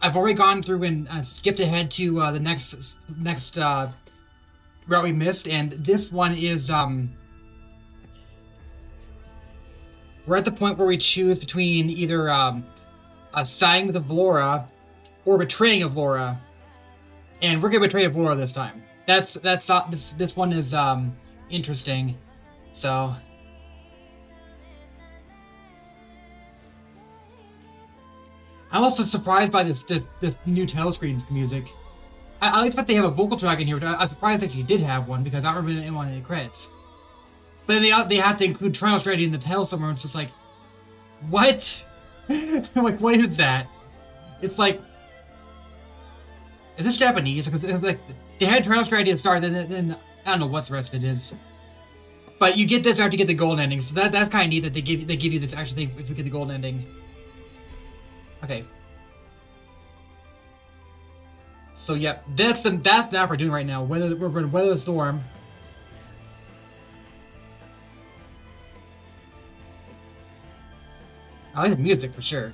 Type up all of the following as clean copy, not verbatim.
I've already gone through and skipped ahead to the next route we missed, and this one is we're at the point where we choose between either siding with Avlora or betraying Avlora, and we're gonna betray Avlora this time. This one is interesting, so. I'm also surprised by this new title screen's music. I expect they have a vocal track in here, but I'm surprised they actually did have one because I don't remember anyone in the credits. But then they have to include Trial Strategy in the title somewhere. And it's just like, what? Like, what is that? It's like, is this Japanese? Because it's like they had Trial Strategy at the start, then I don't know what the rest of it is. But you get this after you get the golden ending, so that's kind of neat that they give you this extra thing if you get the golden ending. Okay. So yep, that's the map we're doing right now. We're going to weather the storm. I like the music for sure.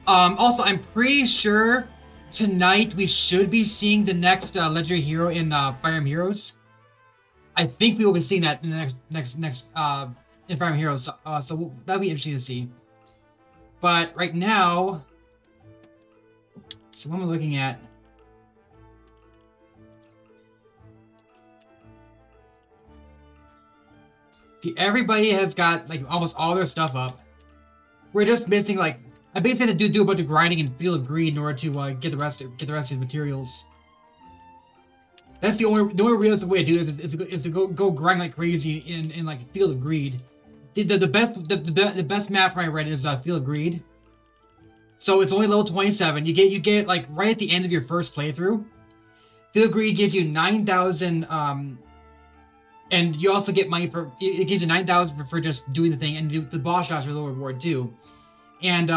Also, I'm pretty sure tonight we should be seeing the next legendary hero in Fire Emblem Heroes. I think we will be seeing that in the next in Fire Emblem Heroes. So that'll be interesting to see. But right now, so what am I looking at? See, everybody has got like almost all their stuff up. We're just missing like I basically have to do a bunch of grinding in Field of Greed in order to get the rest of the materials. That's the only realistic way to do this is to go grind like crazy in like Field of Greed. The best map I read is Field of Greed. So it's only level 27. You get like right at the end of your first playthrough. Field of Greed gives you 9,000 and you also get money for it gives you 9,000 for just doing the thing, and the boss shots are a little reward too. And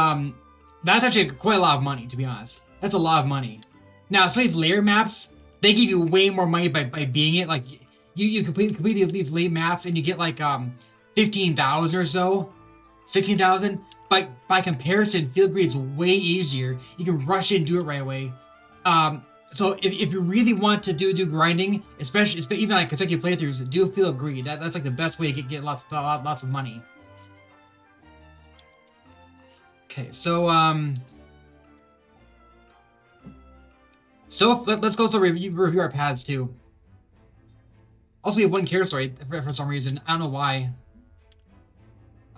that's actually quite a lot of money, to be honest. That's a lot of money. Now, some of these layer maps, they give you way more money by being it. Like you complete these late maps and you get like 15,000 or so, 16,000. By comparison, Field Greed is way easier. You can rush in and do it right away. So if you really want to do grinding, especially even like consecutive playthroughs, do Field of Greed. That's like the best way to get lots of money. Okay, so let's go review our paths too. Also, we have one character story for some reason. I don't know why.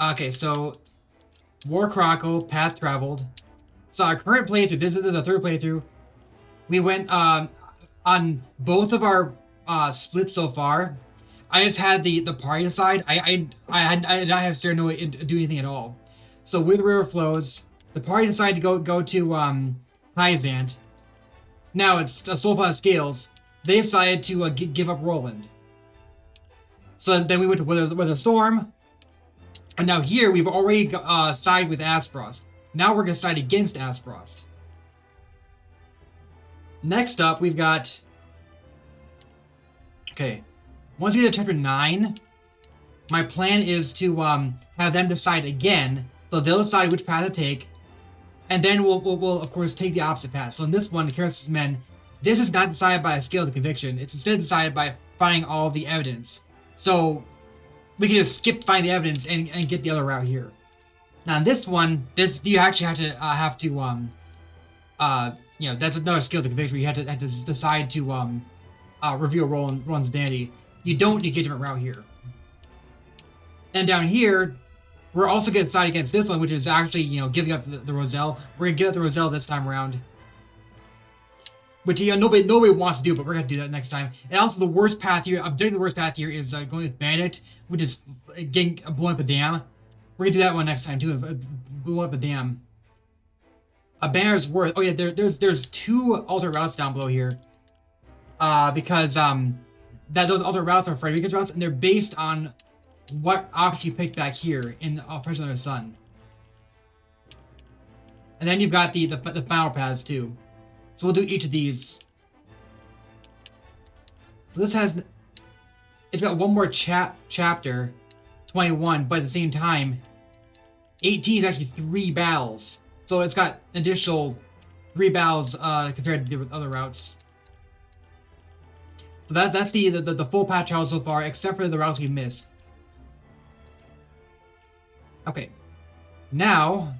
Okay, so War Chronicle, Path Traveled. So our current playthrough, this is the third playthrough. We went on both of our splits so far. I just had the party side. I did not have Cyrano do anything at all. So where the river flows, the party decided to go to Hyzante. Now it's a soul pot scales. They decided to give up Roland. So then we went to Weather Storm, and now here we've already sided with Aspfrost. Now we're gonna side against Aspfrost. Next up, we've got. Okay, once we get to chapter 9, my plan is to have them decide again. So they'll decide which path to take, and then we'll of course take the opposite path. So in this one, the Charis's Men, this is not decided by a scale of conviction. It's instead decided by finding all the evidence. So we can just skip finding the evidence and get the other route here. Now in this one, you actually have to you know, that's another skill to conviction. You have to decide to reveal Roland's identity. You don't. You get a different route here. And down here, we're also going to side against this one, which is actually, you know, giving up the Roselle. We're going to give up the Roselle this time around. Which, you know, nobody wants to do, but we're going to do that next time. And also the worst path here, I'm doing the worst path here is going with Bandit, which is blowing up a dam. We're going to do that one next time too, blow up a dam. A banner's worth. Oh yeah, there's two alternate routes down below here. Because those alternate routes are Frederica's routes, and they're based on what option you picked back here in Prisoner of the Sun. And then you've got the final paths too. So we'll do each of these. So this it's got one more chapter, 21, but at the same time, 18 is actually 3 battles. So it's got an additional 3 battles compared to the other routes. So that's the full patch travel so far, except for the routes we missed. Okay. Now,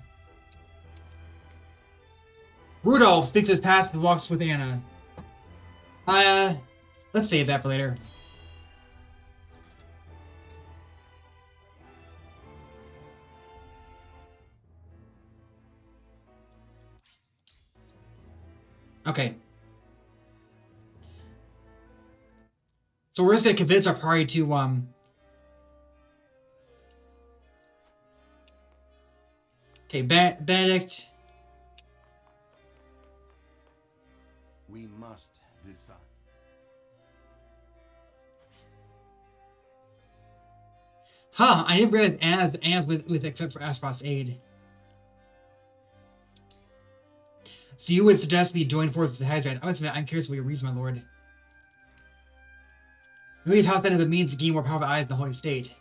Rudolph speaks his past and walks with Anna. Let's save that for later. Okay. So we're just gonna convince our party to okay, Benedict. We must decide. Huh, I didn't realize Anna's with except for Asphrost's aid. So you would suggest we join forces with Hyzante? I'm curious what your reason, my lord. Maybe his house benefit means to gain more powerful eyes in the Holy State.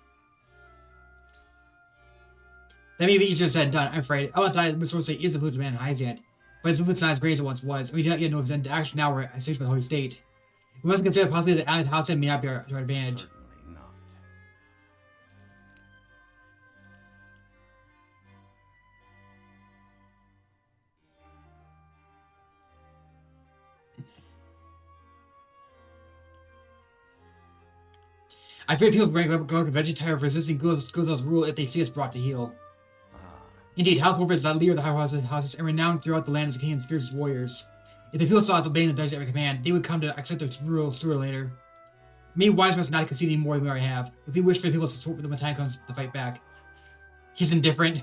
That may be easier said than done, I'm afraid. Avlora, the source is influenced by Hyzante, but his influence is not as great as it once was, and we do not yet know if his action now we're sanctioned by the Holy State. We must consider the possibility that Allied House may not be to our advantage. Certainly not. I fear people bring Glurk eventually tired of resisting Guzzo's rule if they see us brought to heel. Indeed, House Wolford is the leader of the high houses and renowned throughout the land as the king's fiercest warriors. If the people saw us obeying the judge's every command, they would come to accept their rule sooner or later. It may be wise for us not to concede any more than we already have, if we wish for the people's support when the time comes to fight back. He's indifferent.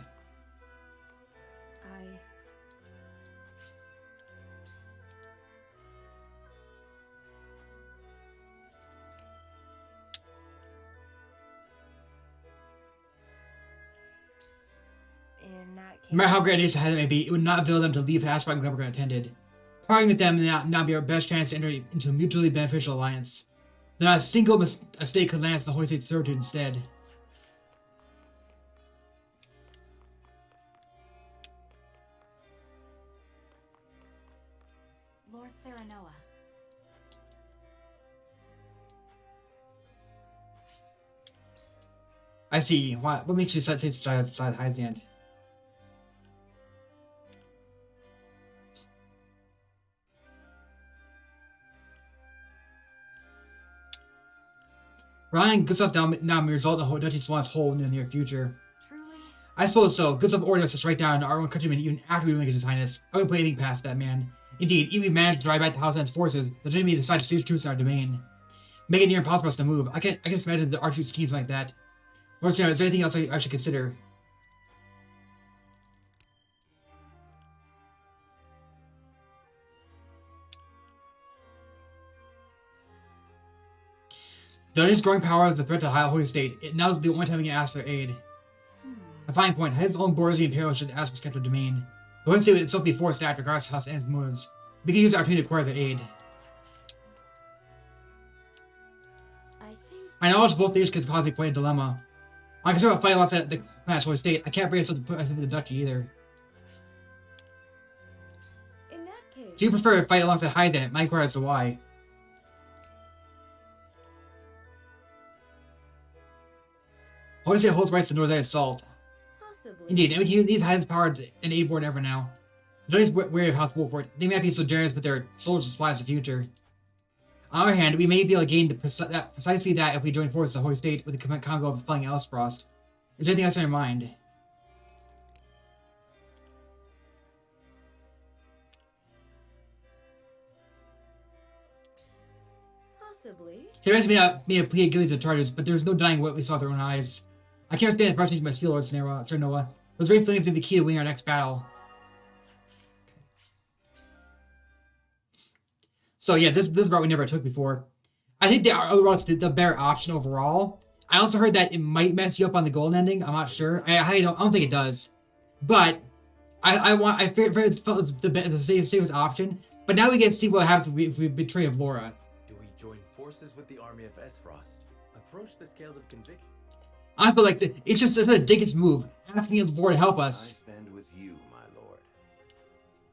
No matter how great a nation Hyzante may be, it would not avail them to leave Asphrod and Glurk unattended. Parting with them may not be our best chance to enter into a mutually beneficial alliance. Not a single mistake could lance the Holy State's servitude instead. Lord Serenoa. I see. What makes you such a child outside Hyzante? Ryan, Gustav now may result in the Duchy Swan's whole in the near future. Truly? I suppose so. Gustav ordered us to strike down our own countrymen even after we relinquished His Highness. I wouldn't put anything past that man. Indeed, even if we managed to drive back the Hyzante's forces, the Duchy may decide to seize troops in our domain. Make it near impossible for us to move. I can just imagine the archduke's schemes like that. Lord Sereno, is there anything else I should consider? The Duchy's growing power is a threat to the Holy State. Now is the only time we can ask for aid. A fine point. His own borders the Imperial should ask for kept domain. The Holy State would itself be forced to act regardless of House and its motives. We can use the opportunity to acquire the aid. My knowledge of both nations can cause me quite a dilemma. I'm concerned about fighting alongside the Holy State. I can't bring myself to put myself in the Duchy either. In that case. Do you prefer to fight alongside Hyzante? My inquiry as to why. Holy State holds rights to Northern Assault. Possibly. Indeed, and we can use these Hyzante's power and aid more than ever now. The Duchy's wary of House Wolford. They may not be so generous with their soldiers and supplies in the future. On the other hand, we may be able to gain precisely that if we join forces with the Holy State with the Congo of flying Elsfrost. Is there anything else on your mind? Possibly. Terrence may have pleaded guilty to the charges, but there's no denying what we saw with our own eyes. I can't stand the frustration my feel, Lord Serenoa. Those very feelings may be key to winning our next battle. So yeah, this is a route we never took before. I think the other route's the better option overall. I also heard that it might mess you up on the golden ending. I'm not sure. I don't think it does. But I felt it's the safest option. But now we get to see what happens if we betray Avlora. Do we join forces with the army of Esfrost? Approach the scales of conviction. Honestly, like it's just a ridiculous move. asking Avlora to help I us. stand with you, my lord.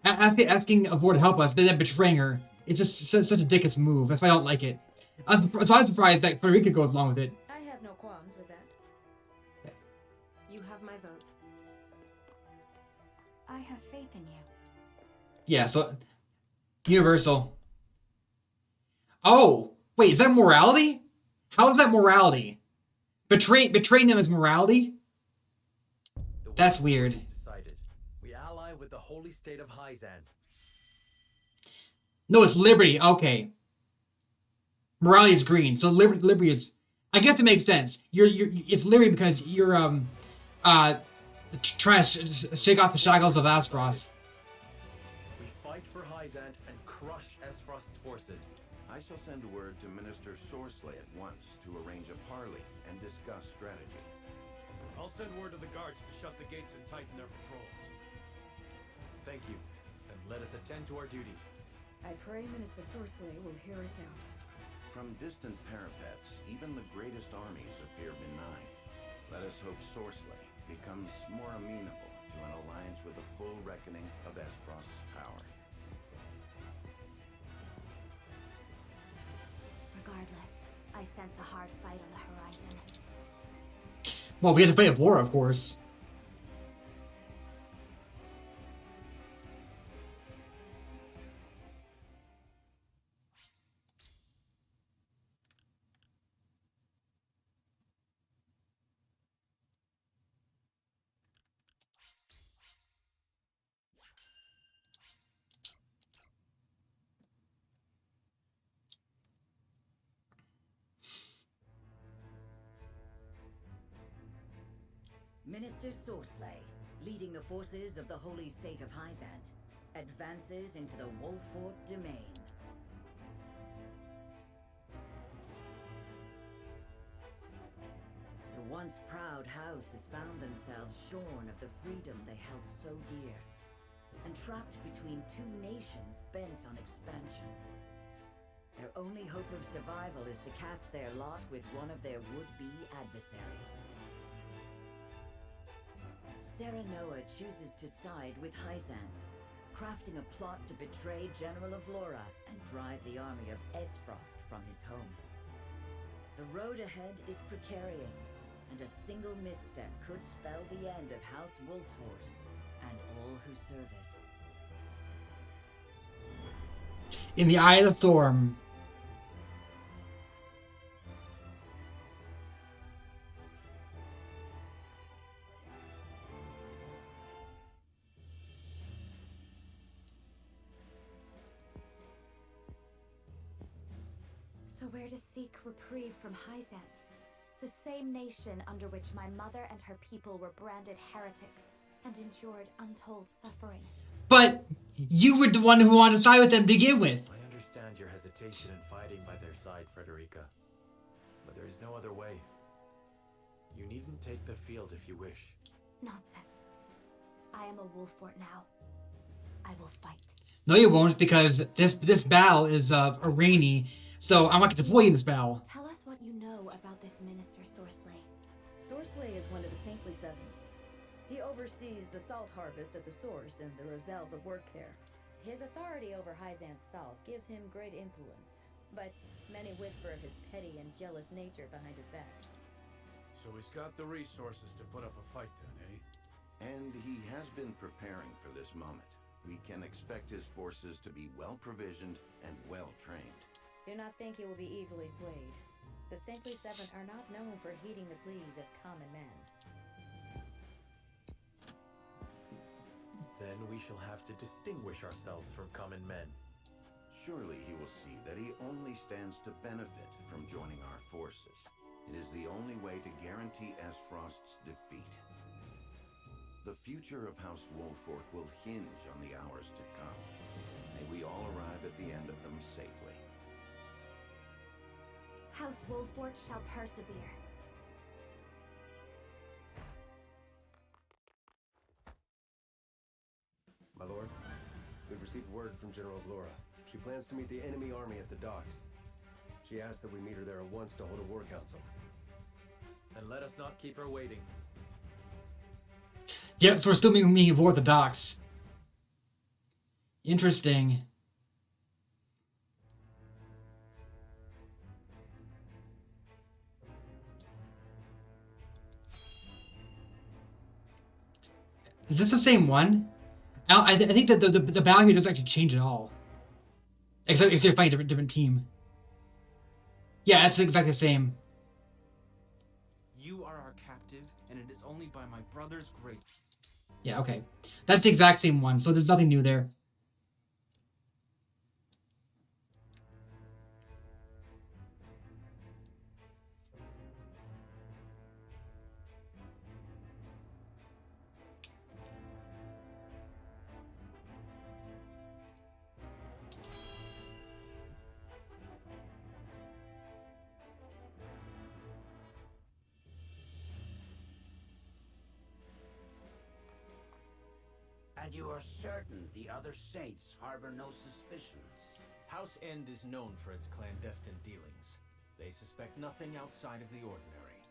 Asking Avlora to help us, then betraying her. It's just such a dickish move. That's why I don't like it. I was surprised that Frederica goes along with it. I have no qualms with that. You have my vote. I have faith in you. Yeah, so universal. Oh, wait, is that morality? How is that morality? Betraying them is morality? The That's way weird. is decided. We ally with the holy state of Hyzante. No, it's liberty. Okay. Morality is green, so liberty is. I guess it makes sense. It's liberty because you're trying to shake off the shackles of Aspros. We fight for Hyzante and crush Esfrost's forces. I shall send word to Minister Sorsley at once to arrange a parley and discuss strategy. I'll send word to the guards to shut the gates and tighten their patrols. Thank you, and let us attend to our duties. I pray Minister Sorsley will hear us out. From distant parapets, even the greatest armies appear benign. Let us hope Sorsley becomes more amenable to an alliance with the full reckoning of Esfrost's power. Regardless, I sense a hard fight on the horizon. Well, we have to fight Avlora, of course. Minister Sorsley, leading the forces of the Holy State of Hyzante, advances into the Wolfort domain. The once proud house has found themselves shorn of the freedom they held so dear, and trapped between two nations bent on expansion. Their only hope of survival is to cast their lot with one of their would-be adversaries. Serenoa chooses to side with Hyzante, crafting a plot to betray General Avlora and drive the army of Esfrost from his home. The road ahead is precarious, and a single misstep could spell the end of House Wolfort and all who serve it. In the eye of the storm. So where to seek reprieve from Hyzante? The same nation under which my mother and her people were branded heretics and endured untold suffering. But you were the one who wanted to side with them to begin with. I understand your hesitation in fighting by their side, Frederica. But there is no other way. You needn't take the field if you wish. Nonsense. I am a Wolfort now. I will fight. No, you won't, because this battle is rainy, so I'm not going to deploy in this battle. Tell us what you know about this Minister Sorsley. Sorsley is one of the Saintly Seven. He oversees the salt harvest at the source and the Roselle that work there. His authority over Hyzante's salt gives him great influence, but many whisper of his petty and jealous nature behind his back. So he's got the resources to put up a fight then, eh? And he has been preparing for this moment. We can expect his forces to be well provisioned and well trained. Do not think he will be easily swayed. The Saintly Seven are not known for heeding the pleas of common men. Then we shall have to distinguish ourselves from common men. Surely he will see that he only stands to benefit from joining our forces. It is the only way to guarantee Esfrost's defeat. The future of House Wolfort will hinge on the hours to come. May we all arrive at the end of them safely. House Wolfort shall persevere. My lord, we've received word from General Avlora. She plans to meet the enemy army at the docks. She asked that we meet her there at once to hold a war council. And let us not keep her waiting. Yep, so we're still meeting Avlora at the docks. Interesting. Is this the same one? I think that the battle here doesn't actually change at all. Except you're fighting a different team. Yeah, it's exactly the same. You are our captive, and it is only by my brother's grace. Yeah, okay. That's the exact same one, so there's nothing new there. And you are certain the other saints harbor no suspicions? House End is known for its clandestine dealings. They suspect nothing outside of the ordinary.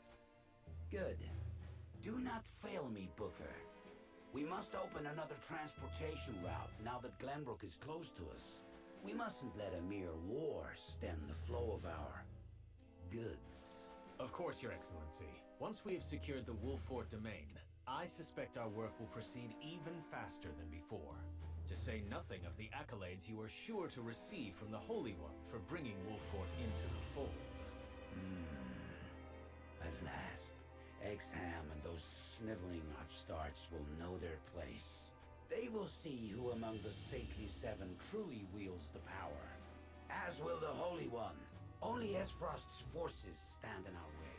Good. Do not fail me, Booker. We must open another transportation route now that Glenbrook is close to us. We mustn't let a mere war stem the flow of our goods. Of course, Your Excellency. Once we have secured the Wolfort domain, I suspect our work will proceed even faster than before. To say nothing of the accolades you are sure to receive from the Holy One for bringing Wolfort into the fold. At last, Exham and those sniveling upstarts will know their place. They will see who among the Saintly Seven truly wields the power. As will the Holy One. Only Esfrost's forces stand in our way.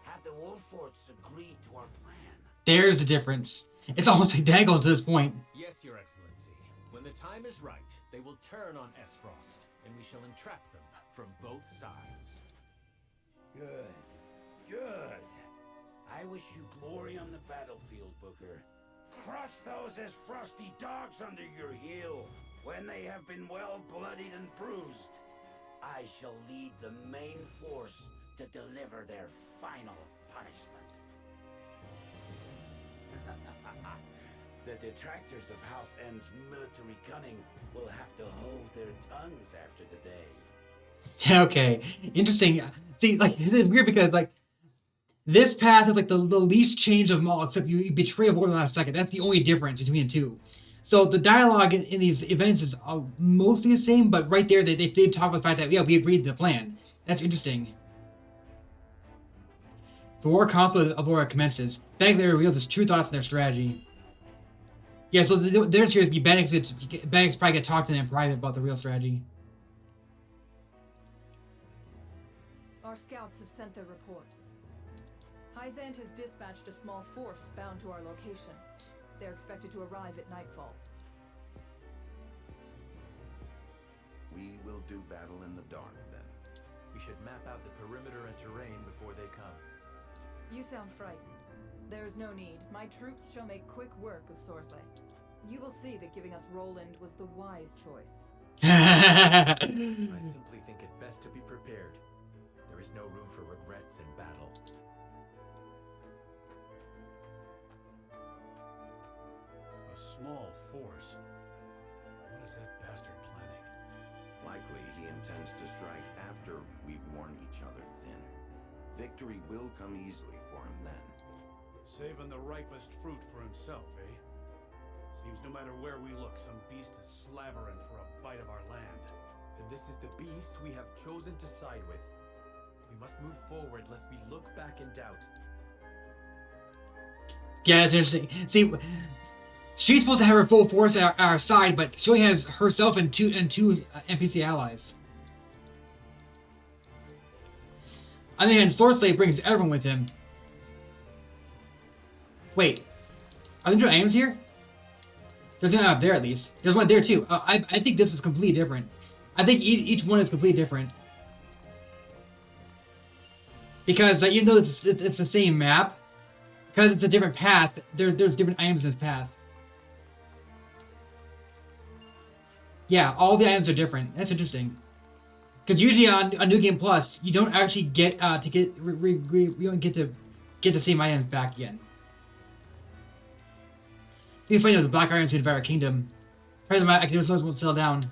Have the Wolforts agreed to our plan? There's the difference. It's almost identical to this point. Yes, Your Excellency. When the time is right, they will turn on Esfrost, and we shall entrap them from both sides. Good. Good. I wish you glory on the battlefield, Booker. Crush those as frosty dogs under your heel. When they have been well bloodied and bruised, I shall lead the main force to deliver their final punishment. The detractors of House End's military cunning will have to hold their tongues after today. Okay, interesting. See, like, it's weird because, like, this path is, like, the least change of them all, except you betray Avlora in the last second. That's the only difference between the two. So the dialogue in these events is mostly the same, but right there, they talk about the fact that, yeah, we agreed to the plan. That's interesting. The war conflict with Avlora commences. Bannock reveals his true thoughts and their strategy. Yeah, so the difference here is Bannock's probably going to talk to them in private about the real strategy. Our scouts have sent their report. Hyzante has dispatched a small force bound to our location. They're expected to arrive at nightfall. We will do battle in the dark, then. We should map out the perimeter and terrain before they come. You sound frightened. There is no need. My troops shall make quick work of Sorsley. You will see that giving us Roland was the wise choice. I simply think it best to be prepared. There is no room for regrets in battle. A small force? What is that bastard planning? Likely he intends to strike after we've worn each other thin. Victory will come easily for him then. Saving the ripest fruit for himself, eh? Seems no matter where we look, some beast is slavering for a bite of our land. And this is the beast we have chosen to side with. We must move forward lest we look back in doubt. Yeah, it's interesting. See, she's supposed to have her full force at our side, but she only has herself and two NPC allies. On the other hand, Swordslave brings everyone with him. Wait, are there no items here? There's one up there at least. There's one there too. I think this is completely different. I think each one is completely different. Because even though it's the same map, because it's a different path, there's different items in this path. Yeah, all the items are different. That's interesting. Because usually on New Game Plus, you don't actually get you don't get to get the same items back again. Be fighting with the Black Iron to devour our kingdom. Tries my academic swords won't settle down. It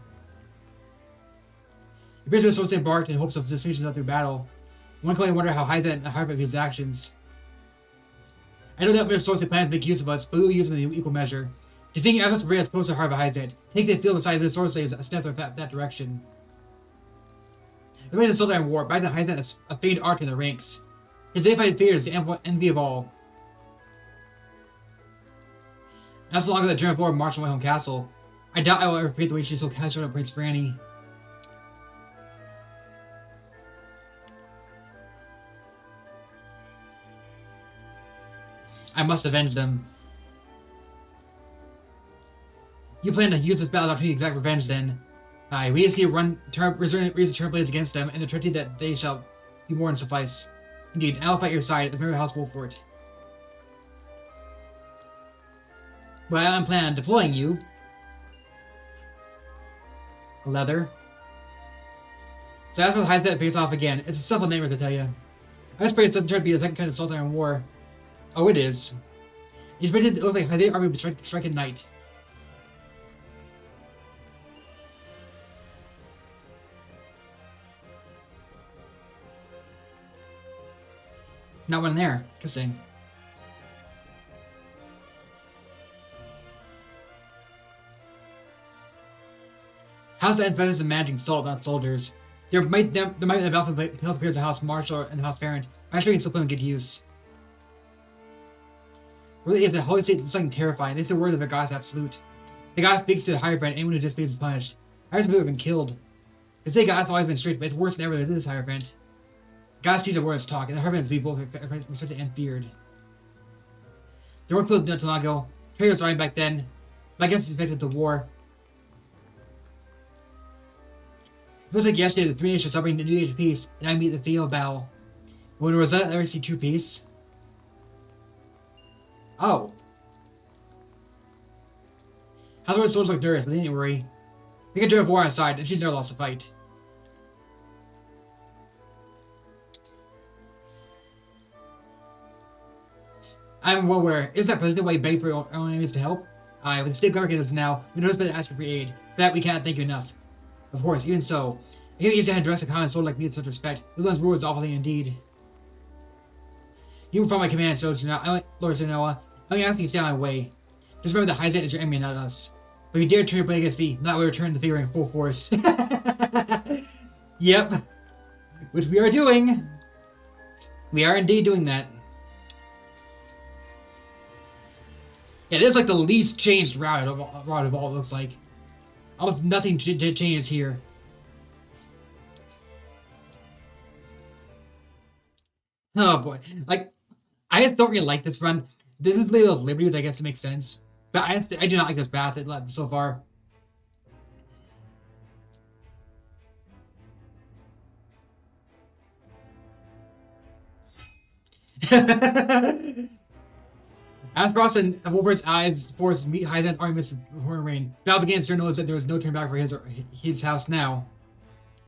appears to swords embarked in hopes of distinction through battle. One can only wonder how Hyzante and Harvard his actions. I don't doubt Mr. Swords plans to make use of us, but we will use them in equal measure. Defeating your efforts will bring us closer to Harvard Hyzante. Take the field beside Mr. Swords is a step in that direction. The way the soldier in war, back then Hyzante is a famed archer in the ranks. His deified fear is the envy of all. Not so long ago that General Avlora marched on my home castle. I doubt I will ever forget the way she so casually on Prince Franny. I must avenge them. You plan to use this battle opportunity to exact revenge then. We just need to raise the turn blades against them, and the treaty that they shall be more than suffice. Indeed, I will fight your side as member of House Wolfort. But I'm planning on deploying you. Leather. So that's what Hyzante face off again. It's a simple name to tell you. I was afraid it doesn't turn to be the second kind of Sultan in war. Oh, it is. He's predicted it looks like Hyzante army will strike at night. Not one there. Interesting. House ends better than managing salt, not soldiers. There might be a balcony health appears to House Marshal and House Parent. I'm sure you can still put them in good use. Really is the Holy State something terrifying. They say the word of the gods absolute. The god speaks to the Hierophant, anyone who disobeys is punished. Hundreds of people have been killed. They say God's always been strict, but it's worse than ever than this Hierophant. God's teach the words talk, and the Hierophant is to be both respected and feared. There were people not too long ago. Traitors arrived back then. But I guess it's expected the war. It was like yesterday the three nations celebrating the new age of peace, and I meet the field battle. When was that ever see true peace? Oh. How's the soldiers look nervous, but they didn't worry. We can drive war on our side, and she's never lost a fight. I'm well aware. Is that president why you begged for your own enemies to help? Aye, with the state government us now, we know it's been asked for aid. For that we cannot thank you enough. Of course, even so, it can be easy to address a common soldier like me with such respect. This one's rule is awful thing indeed. You can follow my command, Lord Zenoa. I'm only asking you to stay on my way. Just remember that Hyzante is your enemy, not us. But if you dare turn your blade against me, not we return the favor in full force. Yep. Which we are doing. We are indeed doing that. Yeah, this is like the least changed route of all, it looks like. Almost nothing changes here. Oh boy. Like, I just don't really like this run. This is Leo's Liberty, which I guess it makes sense. But I do not like this path so far. As Frost and Wolvert's eyes forces meet Hyzante's army Mr. Horn Rain. Battle begins. Sir knows that there is no turn back for his house now.